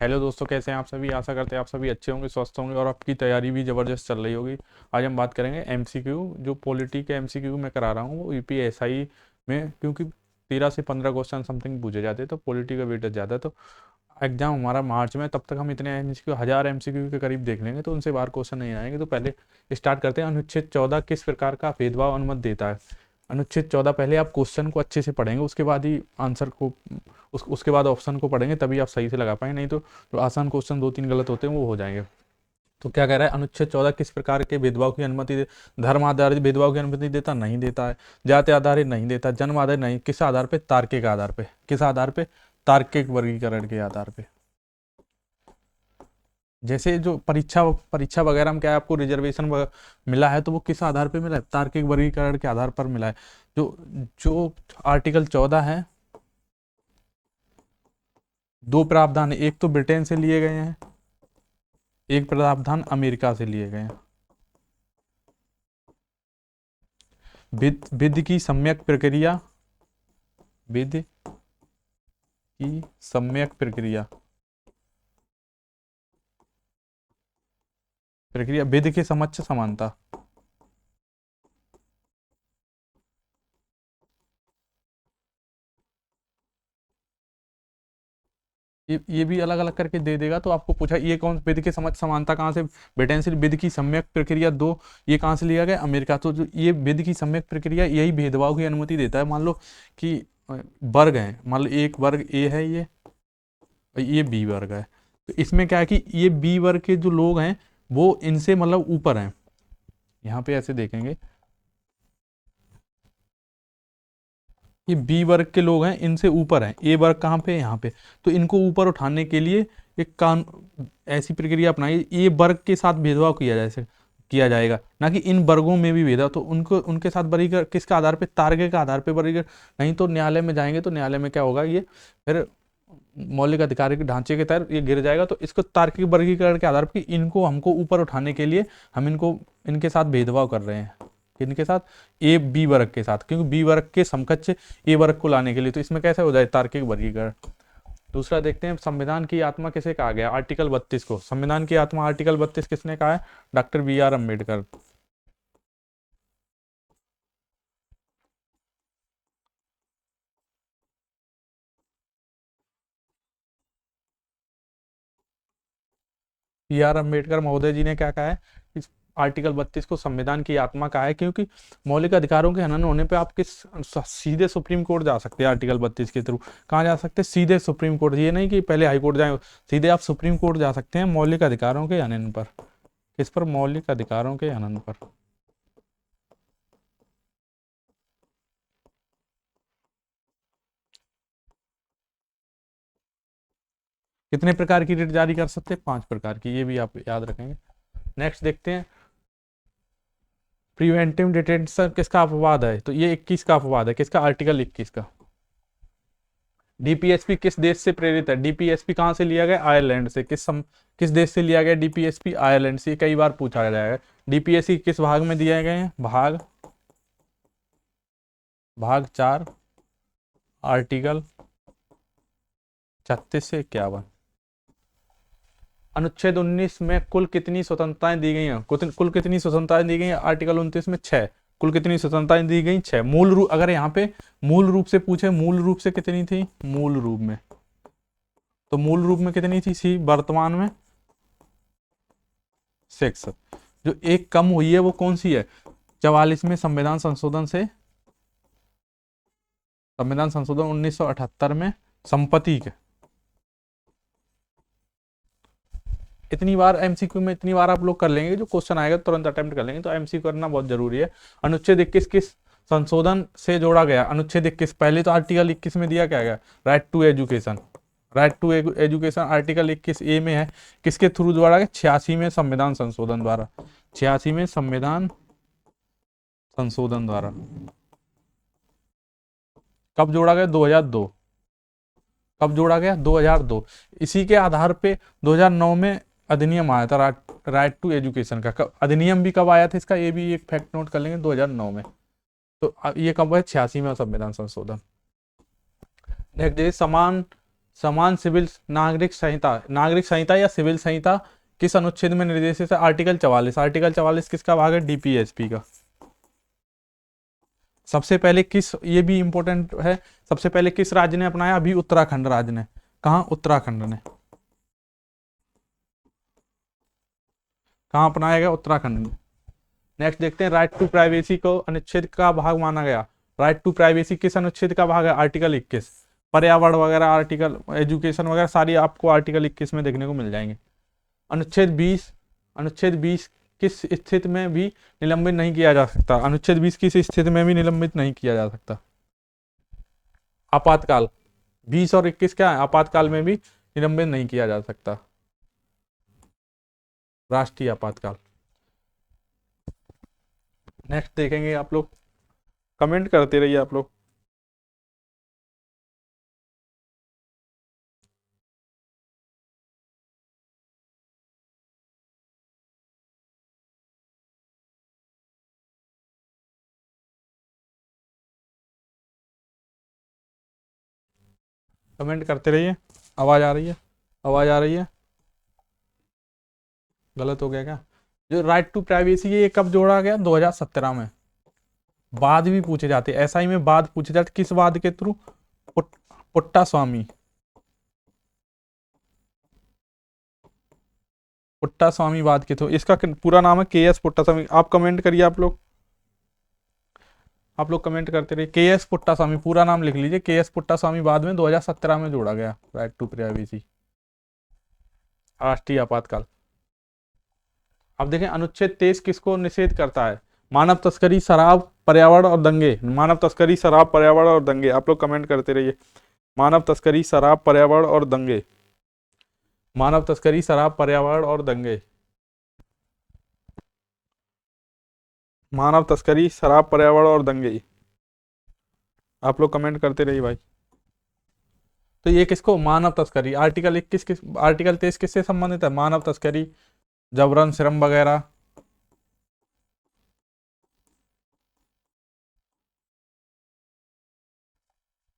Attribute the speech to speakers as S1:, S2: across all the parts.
S1: Hello दोस्तों, कैसे हैं आप सभी। आशा करते हैं आप सभी अच्छे होंगे, स्वस्थ होंगे और आपकी तैयारी भी ज़बरदस्त चल रही होगी। आज हम बात करेंगे एमसीक्यू। जो पॉलिटी के एमसीक्यू मैं करा रहा हूँ वो यूपीएसआई में, क्योंकि 13 से 15 क्वेश्चन समथिंग पूछे जाते हैं तो पॉलिटी का वेटेज ज़्यादा है। तो एग्जाम हमारा मार्च में, तब तक हम इतने एमसीक्यू 1000 एमसीक्यू के करीब देख लेंगे तो उनसे बाहर क्वेश्चन नहीं आएंगे। तो पहले स्टार्ट करते हैं। अनुच्छेद 14 किस प्रकार का भेदभाव अनुमति देता है। अनुच्छेद 14, पहले आप क्वेश्चन को अच्छे से पढ़ेंगे, उसके बाद ही आंसर को उसके बाद ऑप्शन को पढ़ेंगे, तभी आप सही से लगा पाएंगे। नहीं तो जो आसान क्वेश्चन 2-3 गलत होते हैं वो हो जाएंगे। तो क्या कह रहा है, अनुच्छेद 14 किस प्रकार के भेदभाव की अनुमति दे। धर्म आधारित भेदभाव की अनुमति देता, नहीं देता है। जाति आधारित नहीं देता, जन्म आधारित नहीं। किस आधार पे, तार्किक आधार पे। किस आधार पे, तार्किक वर्गीकरण के आधार पे। जैसे जो परीक्षा परीक्षा वगैरह में क्या है, आपको रिजर्वेशन मिला है तो वो किस आधार पे मिला है, तार्किक वर्गीकरण के आधार पर मिला है। जो जो आर्टिकल 14 है, दो प्रावधान है, एक तो ब्रिटेन से लिए गए हैं, एक प्रावधान अमेरिका से लिए गए हैं। विधि की सम्यक प्रक्रिया, विधि की सम्यक प्रक्रिया, विधि के समक्ष समानता। ये भी अलग अलग करके दे देगा। तो आपको पूछा ये कौन, विधि के समक्ष समानता कहाँ से, ब्रिटेन से। विधि की सम्यक प्रक्रिया 2, ये कहाँ से लिया गया, अमेरिका। तो जो ये विधि की सम्यक प्रक्रिया, यही भेदभाव की अनुमति देता है। मान लो कि वर्ग है, मान लो एक वर्ग ए है, ये बी वर्ग है। तो इसमें क्या है कि ये बी वर्ग के जो लोग हैं वो इनसे मतलब ऊपर हैं। यहाँ पे ऐसे देखेंगे, ये बी वर्ग के लोग हैं, इनसे ऊपर हैं। ए वर्ग कहाँ पे, यहाँ पे। तो इनको ऊपर उठाने के लिए एक ऐसी प्रक्रिया अपनाई, ये वर्ग के साथ भेदभाव किया जाएगा, ना कि इन वर्गों में भी भेदभाव। तो उनको उनके साथ वर्गीकरण किसके आधार पे, तार्किक के आधार पे वर्गीकरण। नहीं तो न्यायालय में जाएंगे तो न्यायालय में क्या होगा, ये फिर मौलिक अधिकार के ढांचे के तहत ये गिर जाएगा। तो इसको तार्किक वर्गीकरण के आधार पर इनको हमको ऊपर उठाने के लिए हम इनको इनके साथ भेदभाव कर रहे हैं। किनके साथ, ए बी वर्ग के साथ, क्योंकि बी वर्ग के समकक्ष ए वर्ग को लाने के लिए। तो इसमें कैसे हो जाए, तार्किक वर्गीकरण। दूसरा देखते हैं, संविधान की आत्मा किसे कहा गया, आर्टिकल 32 को। संविधान की आत्मा आर्टिकल 32 किसने कहा है, doctor B R Ambedkar. B R Ambedkar महोदय जी ने क्या कहा है, इस आर्टिकल 32 को संविधान की आत्मा कहा है, क्योंकि मौलिक अधिकारों के हनन होने पे आप सीधे सुप्रीम कोर्ट जा सकते हैं। आर्टिकल 32 के थ्रू कहाँ जा सकते हैं, सीधे सुप्रीम कोर्ट। ये नहीं कि पहले हाई कोर्ट जाए, सीधे आप सुप्रीम कोर्ट जा सकते हैं मौलिक अधिकारों के हनन पर। किस पर, मौलिक अधिकारों के हनन पर। कितने प्रकार की रिट जारी कर सकते हैं, 5 प्रकार की, ये भी आप याद रखेंगे। नेक्स्ट देखते हैं, प्रिवेंटिव डिटेंशन किसका अपवाद है। तो ये 21 का अपवाद है, किसका, आर्टिकल 21 का। डीपीएसपी किस देश से प्रेरित है, डीपीएसपी कहाँ से लिया गया, आयरलैंड से। किस देश से लिया गया डीपीएसपी, आयरलैंड से। कई बार पूछा जाएगा। डीपीएसपी किस भाग में दिए गए हैं, भाग 4, आर्टिकल 36 से 51। अनुच्छेद 19 में कुल कितनी स्वतंत्रताएं दी गई हैं, कुल कितनी स्वतंत्रताएं दी गई हैं, आर्टिकल 29 में 6। कुल कितनी स्वतंत्रताएं दी गई, 6। मूल रूप, अगर यहाँ पे मूल रूप से पूछे, मूल रूप से कितनी थी, मूल रूप में, तो मूल रूप में कितनी थी, सी। वर्तमान में 6। जो एक कम हुई है वो कौन सी है, 44 में संविधान संशोधन से, संविधान संशोधन 1978 में संपत्ति के। इतनी बार एमसीक्यू में, इतनी बार आप लोग कर लेंगे, जो क्वेश्चन आएगा तुरंत अटेम्प्ट कर लेंगे। तो एमसीक्यू करना बहुत जरूरी है। अनुच्छेद 21 किस संशोधन से जोड़ा गया, अनुच्छेद 21। पहले तो आर्टिकल 21 में दिया क्या गया, right to education. Right to education article 21 A में है, किसके थ्रू जोड़ा गया, 86 में संविधान संशोधन द्वारा। 86 में संविधान संशोधन द्वारा। कब जोड़ा गया, 2002। कब जोड़ा गया, 2002। इसी के आधार पे 2009 में अधिनियम आया था, राइट टू एजुकेशन का। अधिनियम भी कब आया था इसका, ये भी एक फैक्ट नोट कर लेंगे, 2009 में। तो ये कब है, 86 में संविधान संशोधन। नेक्स्ट, समान समान सिविल नागरिक संहिता या सिविल संहिता किस अनुच्छेद में निर्देशित है? आर्टिकल 44। आर्टिकल 44 किसका भाग है? डीपीएसपी का। सबसे पहले किस, ये भी इंपॉर्टेंट है, सबसे पहले किस राज्य ने अपनाया? अभी उत्तराखंड राज्य ने। कहा? उत्तराखंड ने। कहाँ अपनाया गया? उत्तराखंड ने। नेक्स्ट देखते हैं, राइट टू प्राइवेसी को अनुच्छेद का भाग माना गया। राइट टू प्राइवेसी किस अनुच्छेद का भाग है? आर्टिकल 21। पर्यावरण वगैरह आर्टिकल, एजुकेशन वगैरह सारी आपको आर्टिकल 21 में देखने को मिल जाएंगे। अनुच्छेद 20 किस स्थिति में भी निलंबित नहीं किया जा सकता? अनुच्छेद 20 किस स्थिति में भी निलंबित नहीं किया जा सकता? आपातकाल। 20 और 21 क्या है? आपातकाल में भी निलंबित नहीं किया जा सकता। राष्ट्रीय आपातकाल। नेक्स्ट देखेंगे, आप लोग कमेंट करते रहिए आप लोग। कमेंट करते रहिए। आवाज आ रही है? आवाज आ रही है? गलत हो गया क्या? जो राइट टू प्राइवेसी ये कब जोड़ा गया? 2017 में। बाद भी पूछे जाते, एसआई में बाद पूछे जाते, किस वाद के थ्रू? पुट्टा स्वामी। पुट्टा स्वामी वाद के थ्रू। इसका पूरा नाम है के एस पुट्टा स्वामी। आप कमेंट करिए, आप लोग कमेंट करते रहिए। के एस पुट्टा स्वामी पूरा नाम लिख लीजिए। के एस पुट्टा स्वामी बाद में 2017 में जोड़ा गया राइट टू प्राइवेसी, राष्ट्रीय आपातकाल। अब देखें, अनुच्छेद 23 किसको निषेध करता है? मानव तस्करी, शराब, पर्यावरण और दंगे। मानव तस्करी, शराब, पर्यावरण और दंगे। आप लोग कमेंट करते रहिए। मानव तस्करी, शराब, पर्यावरण और दंगे। मानव तस्करी, शराब, पर्यावरण और दंगे। मानव तस्करी, शराब, पर्यावरण और दंगे। आप लोग कमेंट करते रहिए भाई। तो ये किसको? मानव तस्करी। आर्टिकल 21 आर्टिकल 23 किससे संबंधित है? मानव तस्करी, जबरन, श्रम वगैरह।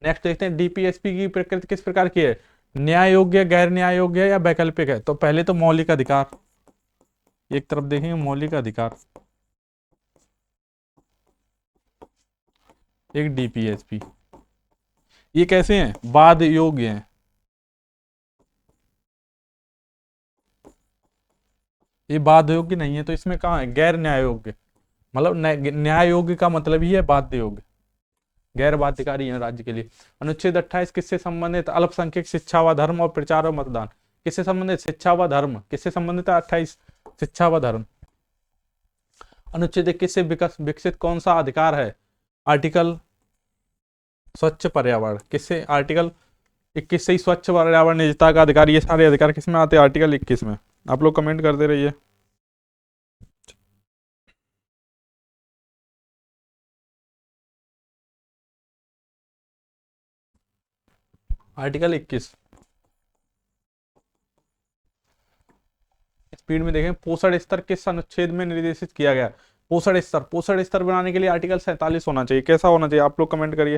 S1: नेक्स्ट देखते हैं, डीपीएसपी की प्रकृति किस प्रकार की है? न्याय योग्य, गैर न्याय योग्य या वैकल्पिक है? तो पहले तो मौलिक अधिकार, एक तरफ देखेंगे मौलिक अधिकार, एक डीपीएसपी। ये कैसे हैं? वाद योग्य हैं। ये वाद योग्य नहीं है, तो इसमें कहाँ है? गैर न्याय योग्य। मतलब न्याय योग्य का मतलब ही है बाध्य योग्य, गैर बाध्यकारी है राज्य के लिए। अनुच्छेद 28 किससे संबंधित? अल्पसंख्यक, शिक्षा व धर्म और प्रचार और मतदान। किससे संबंधित? शिक्षा व धर्म। किससे संबंधित है? 28 शिक्षा व धर्म। अनुच्छेद 21 से विकसित कौन सा अधिकार है? आर्टिकल स्वच्छ पर्यावरण। किससे? आर्टिकल 21 से ही स्वच्छ पर्यावरण, निजता का अधिकार, ये सारे अधिकार किसमें आते हैं? आर्टिकल 21 में। आप लोग कमेंट करते रहिए। आर्टिकल 21। स्पीड में देखें, पोषण स्तर किस अनुच्छेद में निर्देशित किया गया? पोषण स्तर बनाने के लिए आर्टिकल 47 होना चाहिए। कैसा होना चाहिए? आप लोग कमेंट करिए,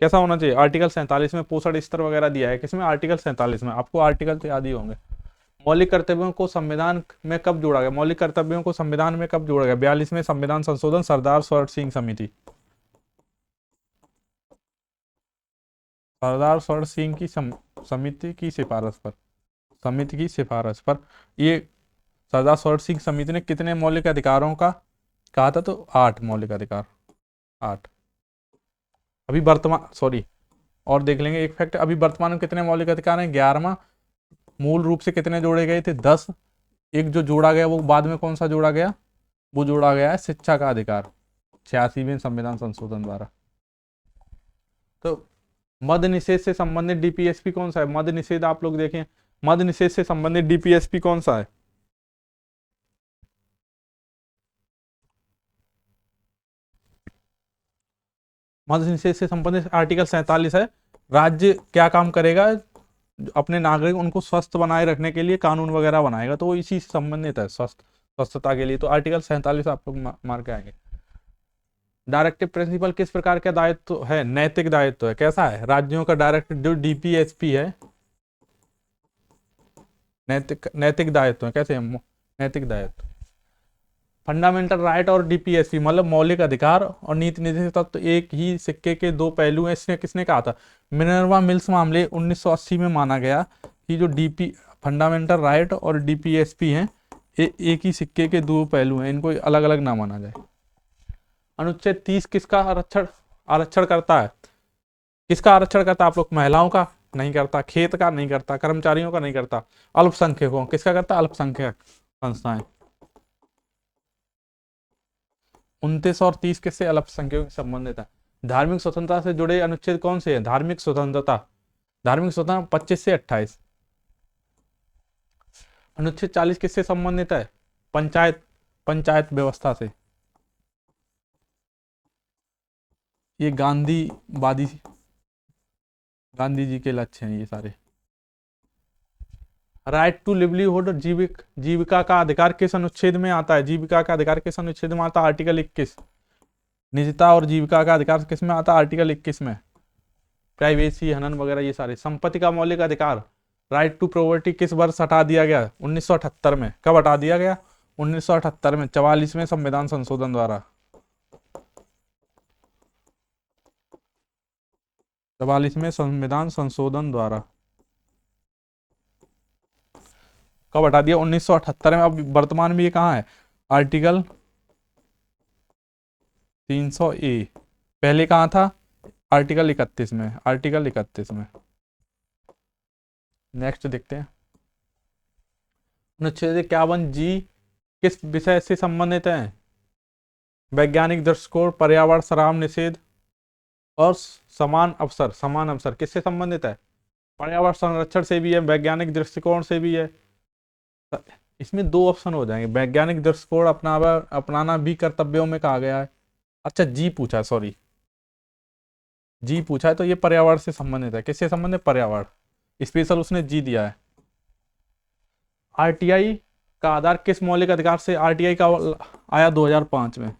S1: कैसा होना चाहिए? आर्टिकल 47 में पोषण स्तर वगैरह दिया है। किसमें? आर्टिकल 47 में। आपको आर्टिकल तो याद ही होंगे। मौलिक कर्तव्यों को संविधान में कब जोड़ा गया? मौलिक कर्तव्यों को संविधान में कब जोड़ा गया? 42वें संविधान संशोधन, सरदार स्वर्ण सिंह समिति। सरदार स्वर्ण सिंह की समिति की सिफारिश पर, समिति की सिफारिश पर ये सरदार स्वर्ण सिंह समिति ने कितने मौलिक अधिकारों का कहा था? तो 8 मौलिक अधिकार, 8। अभी वर्तमान, सॉरी, और देख लेंगे एक फैक्ट, अभी वर्तमान में कितने मौलिक अधिकार हैं? 11वां। मूल रूप से कितने जोड़े गए थे? 10। एक जो जोड़ा गया वो बाद में कौन सा जोड़ा गया? वो जोड़ा गया है शिक्षा का अधिकार, 86वें संविधान संशोधन द्वारा। तो मद्य निषेध से संबंधित डीपीएसपी कौन सा है? मद्य निषेध आप लोग देखें, मद्य निषेध से संबंधित डीपीएसपी कौन सा है? मद्य निषेध से संबंधित आर्टिकल 47 है। राज्य क्या काम करेगा? अपने नागरिक उनको स्वस्थ बनाए रखने के लिए कानून वगैरह बनाएगा, तो वो इसी से संबंधित है, स्वस्थता के लिए। तो आर्टिकल 47 आप लोग मार के आएंगे। डायरेक्टिव प्रिंसिपल किस प्रकार का दायित्व है? नैतिक दायित्व है। कैसा है? राज्यों का डायरेक्ट, जो डीपीएसपी है नैतिक नैतिक दायित्व है, कैसे नैतिक दायित्व। फंडामेंटल राइट और डीपीएसपी मतलब मौलिक अधिकार और नीति निर्देशक तत्व तो एक ही सिक्के के दो पहलू हैं, इसने किसने कहा था? मिनर्वा मिल्स मामले 1980 में माना गया कि जो डीपी फंडामेंटल राइट और डीपीएसपी हैं एक ही सिक्के के दो पहलू हैं, इनको अलग अलग ना माना जाए। अनुच्छेद 30 किसका आरक्षण आरक्षण करता है? किसका आरक्षण करता है आप लोग? महिलाओं का नहीं करता, खेत का नहीं करता, कर्मचारियों का नहीं करता, अल्पसंख्यकों किसका करता? अल्पसंख्यक संस्थाएं। 29 और 30 किससे अल्पसंख्यकों से संबंधित है? धार्मिक स्वतंत्रता से जुड़े अनुच्छेद कौन से हैं? धार्मिक स्वतंत्रता 25 से 28। अनुच्छेद 40 किससे संबंधित है? पंचायत पंचायत व्यवस्था से। ये गांधी जी के लक्ष्य हैं ये सारे। राइट टू लिवलीहुड जीविका का अधिकार किस अनुच्छेद में आता है? जीविका का अधिकार किस अनुच्छेद में आता है? आर्टिकल 21। निजता और जीविका का अधिकार किस में आता है? आर्टिकल 21 में। प्राइवेसी, हनन वगैरह ये सारे। संपत्ति का मौलिक अधिकार राइट टू प्रॉपर्टी किस वर्ष हटा दिया गया? 1978 में। कब हटा दिया गया? 1978 में, 44वें संविधान संशोधन द्वारा। 44वें संविधान संशोधन द्वारा कब हटा दिया? 1978 में। अब वर्तमान में ये कहाँ है? Article 300A। पहले कहाँ था? आर्टिकल 31 में। आर्टिकल 31 में। नेक्स्ट देखते हैं। अनुच्छेद 51G किस विषय से संबंधित है? वैज्ञानिक दृष्टिकोण, पर्यावरण, शराब निषेध और समान अवसर किससे संबंधित है? पर्यावरण संरक्षण से भी है, वैज्ञानिक दृष्टिकोण से भी है। इसमें दो ऑप्शन हो जाएंगे। वैज्ञानिक दृष्टिकोण अपनाना भी कर्तव्यों में कहा गया है। अच्छा जी पूछा है, सॉरी जी पूछा है, तो ये पर्यावरण से संबंधित है। किससे संबंधित? पर्यावरण, स्पेशल उसने जी दिया है। आरटीआई का आधार किस मौलिक अधिकार से आरटीआई का आया 2005 में?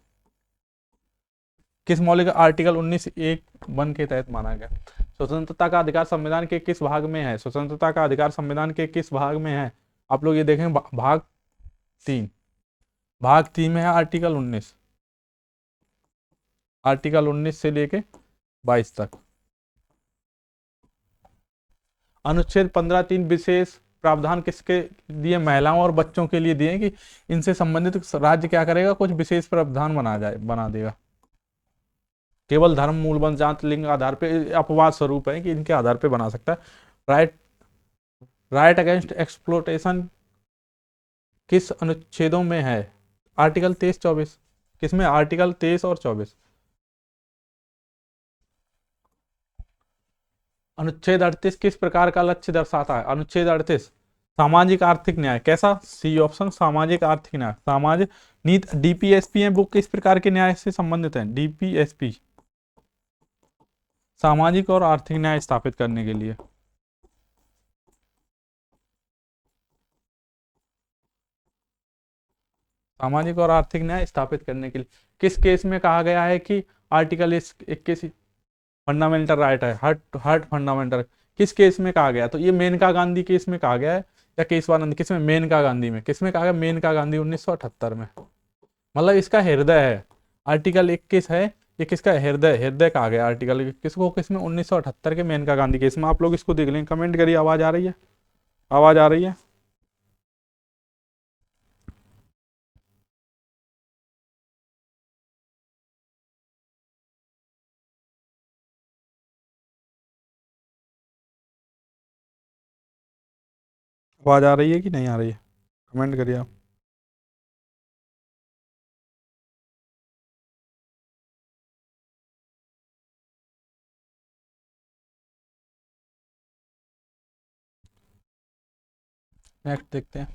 S1: किस मौलिक? आर्टिकल 19(1) के तहत माना गया। स्वतंत्रता का अधिकार संविधान के किस भाग में है? स्वतंत्रता का अधिकार संविधान के किस भाग में है? आप लोग ये देखें, भाग 3। भाग 3 में है आर्टिकल 19। आर्टिकल 19 से लेके 22 तक। अनुच्छेद 15(3) विशेष प्रावधान किसके दिए? महिलाओं और बच्चों के लिए दिए कि इनसे संबंधित राज्य क्या करेगा? कुछ विशेष प्रावधान बना देगा। केवल धर्म, मूलवंश, जात, लिंग आधार पे अपवाद स्वरूप है कि इनके आधार पे बना सकता है। राइट अगेंस्ट एक्सप्लोटेशन किस अनुच्छेदों में है? आर्टिकल 23, 24। किसमें? आर्टिकल 23 और 24। अनुच्छेद 38 किस प्रकार का लक्ष्य दर्शाता है? अनुच्छेद 38 सामाजिक आर्थिक न्याय। कैसा? सी ऑप्शन, सामाजिक आर्थिक न्याय। सामाजिक नीति डीपीएसपी है, वो किस प्रकार के न्याय से संबंधित है? डीपीएसपी सामाजिक और आर्थिक न्याय स्थापित करने के लिए। सामाजिक और आर्थिक न्याय स्थापित करने के लिए। किस केस में कहा गया है कि आर्टिकल 21 फंडामेंटल राइट है? हर्ट फंडामेंटल। किस केस में कहा गया? तो ये मेनका गांधी केस में कहा गया है, या केशवानंद? किस में? मेनका गांधी में। किस में कहा गया? मेनका गांधी 1978 में। मतलब इसका हृदय है आर्टिकल 21 है। ये किसका हृदय हृदय कहा गया आर्टिकल किसको? किसमें? 1978 के मेनका गांधी केस में। आप लोग इसको देख लें, कमेंट करिए। आवाज आ रही है? आवाज आ रही है? आवाज आ रही है कि नहीं आ रही है? कमेंट करिए आप। नेक्स्ट देखते हैं।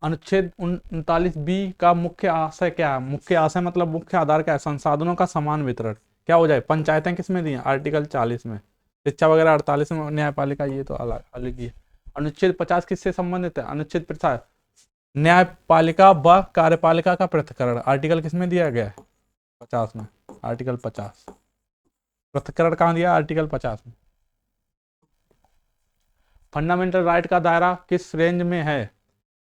S1: अनुच्छेद 39B का मुख्य आशय क्या है? मुख्य आशय मतलब मुख्य आधार क्या है? संसाधनों का समान वितरण। क्या हो जाए? पंचायतें किसमें दी हैं? आर्टिकल 40 में। शिक्षा वगैरह 48 में। न्यायपालिका ये तो अलग अलग ही है। अनुच्छेद 50 किससे संबंधित है? अनुच्छेद 50 न्यायपालिका व कार्यपालिका का पृथक्करण। आर्टिकल किसमें दिया गया है? 50 में। आर्टिकल 50। पृथक्करण कहाँ दिया? आर्टिकल 50 में। फंडामेंटल राइट का दायरा किस रेंज में है?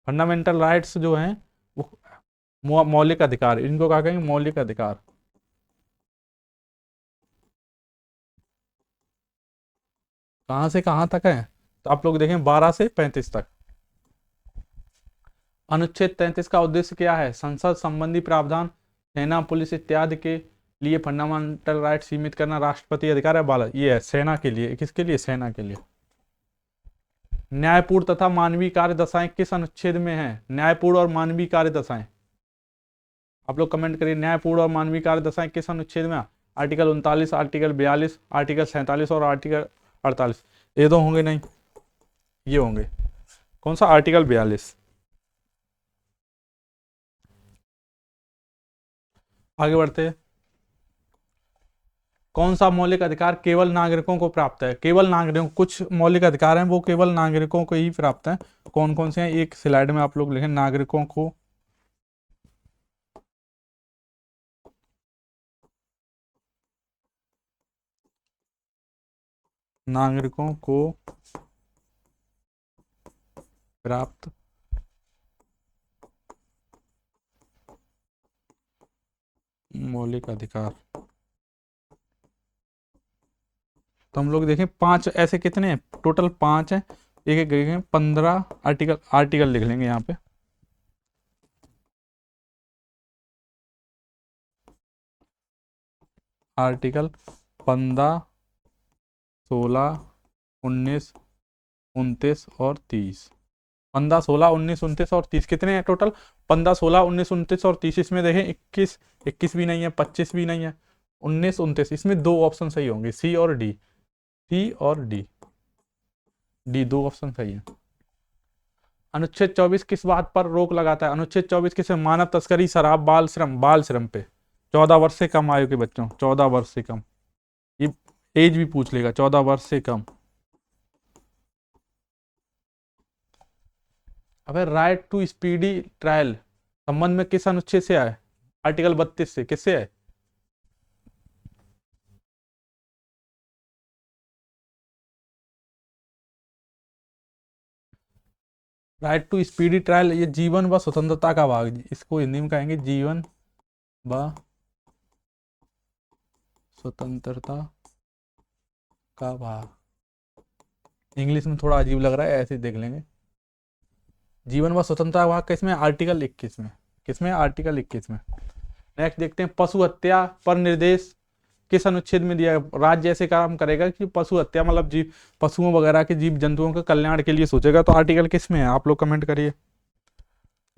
S1: फंडामेंटल राइट्स जो हैं वो मौलिक अधिकार, इनको क्या कहेंगे? मौलिक अधिकार। कहाँ से कहाँ तक है? तो आप लोग देखें 12 से 35 तक। अनुच्छेद 33 का उद्देश्य क्या है? संसद संबंधी प्रावधान, सेना पुलिस इत्यादि के लिए फंडामेंटल राइट सीमित करना, राष्ट्रपति अधिकार है बाला, ये है सेना के लिए। किसके लिए? सेना के लिए। न्यायपूर्ण तथा मानवीय कार्य दशाएं किस अनुच्छेद में है? न्यायपूर्ण और मानवीय कार्य दशाएं, आप लोग कमेंट करिए, न्यायपूर्ण और मानवीय कार्य दशाएं किस अनुच्छेद में? आर्टिकल 39, आर्टिकल 42, आर्टिकल 47 और आर्टिकल 48। ये तो होंगे नहीं, ये होंगे। कौन सा? आर्टिकल 42। आगे बढ़ते हैं। कौन सा मौलिक अधिकार केवल नागरिकों को प्राप्त है? केवल नागरिकों, कुछ मौलिक अधिकार हैं वो केवल नागरिकों को ही प्राप्त हैं। कौन कौन से हैं? एक स्लाइड में आप लोग लिखें, नागरिकों को प्राप्त मौलिक अधिकार। तो हम लोग देखें 5 ऐसे कितने हैं? टोटल 5 हैं। एक एक देखें, 15 आर्टिकल, आर्टिकल लिख लेंगे यहाँ पे। आर्टिकल 15, 16, 19, 29 और 30। 15, 16, 19, 29 और 30 कितने हैं टोटल? 15, 16, 19, 29 और 30। इसमें देखें 21, 21 भी नहीं है, 25 भी नहीं है, 19, 29। इसमें दो ऑप्शन सही होंगे, सी और डी। सी और डी, डी दो ऑप्शन सही है। अनुच्छेद 24 किस बात पर रोक लगाता है? अनुच्छेद 24 किस? मानव तस्करी, शराब, बाल श्रम, बाल श्रम पे। 14 वर्ष से कम आयु के बच्चों, 14 वर्ष से कम, ये एज भी पूछ लेगा, 14 वर्ष से कम। अबे राइट टू स्पीडी ट्रायल संबंध में किस अनुच्छेद से आए? आर्टिकल 32 से। किससे है? राइट टू स्पीडी ट्रायल, ये जीवन व स्वतंत्रता का भाग, इसको हिंदी में कहेंगे जीवन व स्वतंत्रता का भाग। इंग्लिश में थोड़ा अजीब लग रहा है, ऐसे देख लेंगे। जीवन व स्वतंत्रता का भाग किसमें? आर्टिकल 21 में। किसमें? आर्टिकल 21 में। नेक्स्ट देखते हैं, पशु हत्या पर निर्देश किस अनुच्छेद में दिया? राज्य ऐसे काम करेगा कि पशु हत्या मतलब जीव, पशुओं वगैरह के, जीव जंतुओं के कल्याण के लिए सोचेगा। तो आर्टिकल किस में है? आप लोग कमेंट करिए,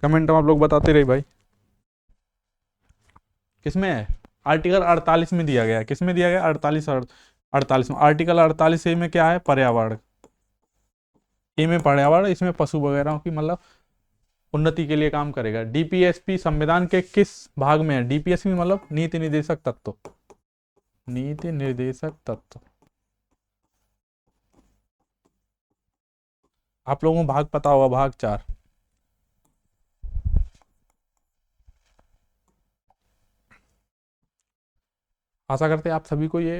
S1: कमेंट में आप लोग बताते रहिए भाई, किसमें है? आर्टिकल 48 में दिया गया है। किस में दिया गया? 48 और 48 में। आर्टिकल 48 ए में क्या है? पर्यावरण। ए में पर्यावरण, इसमें पशु वगैरह की मतलब उन्नति के लिए काम करेगा। डीपीएसपी संविधान के किस भाग में है? डीपीएसपी मतलब नीति निर्देशक तत्व, नीति निर्देशक तत्व। आप लोगों को भाग पता होगा, भाग 4। आशा करते हैं आप सभी को ये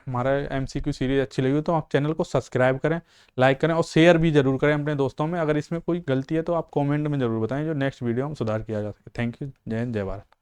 S1: हमारा एमसीक्यू सीरीज अच्छी लगी हो तो आप चैनल को सब्सक्राइब करें, लाइक करें और शेयर भी जरूर करें अपने दोस्तों में। अगर इसमें कोई गलती है तो आप कमेंट में जरूर बताएं, जो नेक्स्ट वीडियो में सुधार किया जा सके। Thank you. जय हिंद, जय भारत।